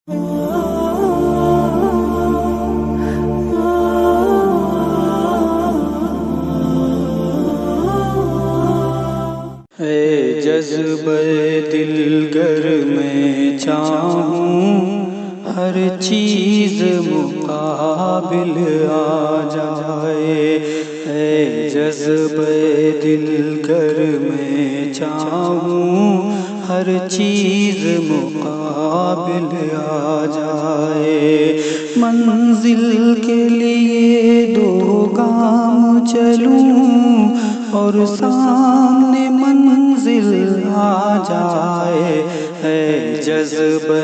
اے جذبہ دل گر میں چاہوں ہر چیز مقابل آ جائے، اے جذبہ دل گر میں چاہوں ہر چیز مقابل آ جائے، منزل کے لیے دو گام چلوں اور سامنے منزل آ جائے، اے جذبہ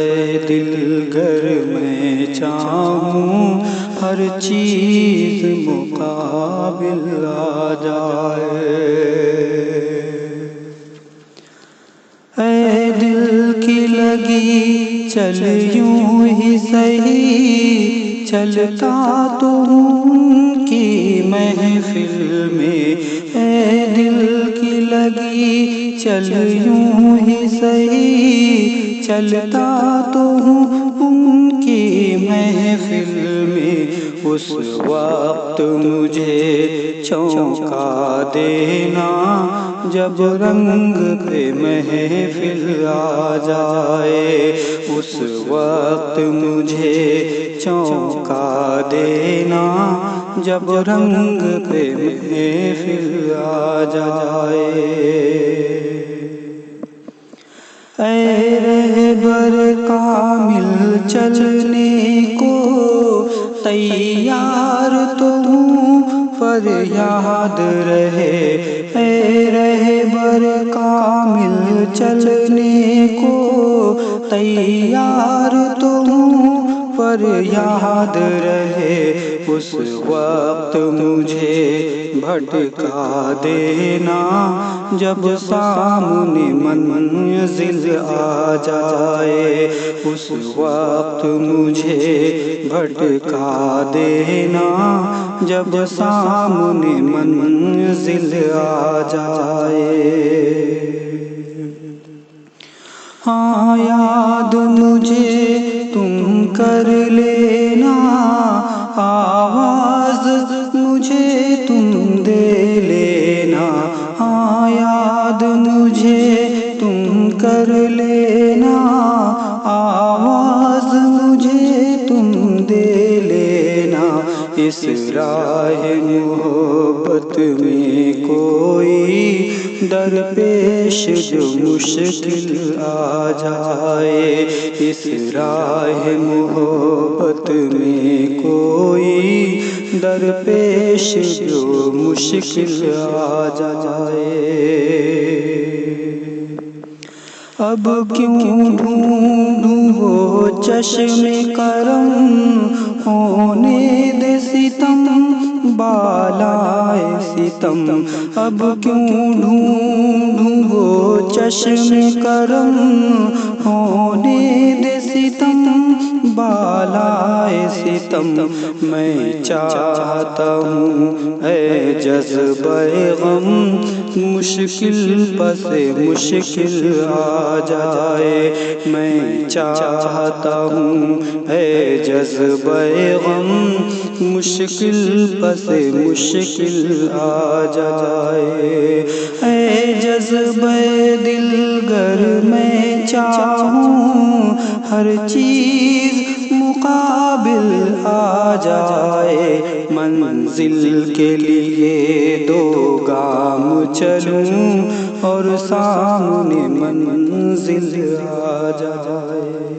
دل گر میں چاہوں ہر چیز مقابل آ جائے، اے دل کی لگی چل یوں ہی سہی، چلتا تو ہوں کی محفل میں، اے دل کی لگی چل یوں ہی سہی، چلتا تو ہوں ان کی محفل میں، اس وقت مجھے چونکا دینا جب رنگ پہ محفل آ جائے، اس وقت مجھے چونکا دینا جب رنگ پہ محفل آ جائے، اے رہبر کامل چلنے کو تیار تو ہوں پر یاد رہے، اے رہبر کامل چلنے کو تیار تو ہوں پر یاد رہے، اس وقت مجھے بھٹکا دینا جب سامنے منزل آ جائے، اس وقت مجھے بھٹکا دینا جب سامنے منزل آ جائے، ہاں یاد مجھے تم کر لینا، آواز مجھے تم دے لینا، ہاں یاد مجھے تم کر لینا، آواز مجھے تم دے لینا، اس راہ محبت میں کوئی درپیش جو مشکل آ جائے، اس راہ محبت میں کوئی درپیش جو مشکل آ جائے، اب کیوں ڈھونڈوں وہ چشم کرم، ہونے دے ستم بالائے ستم، اب کیوں ڈھونڈوں وہ چشم کرم، ہونے دے ستم بالائے ستم، میں چاہتا ہوں اے جذبہ غم مشکل پس مشکل آ جائے، میں چاہتا ہوں اے جذبہ غم مشکل پس مشکل آ جائے، اے جذبہ دل گر میں چاہوں ہر چیز مقابل آ جائے، منزل کے لیے دو گام چلوں اور سامنے منزل آ جائے۔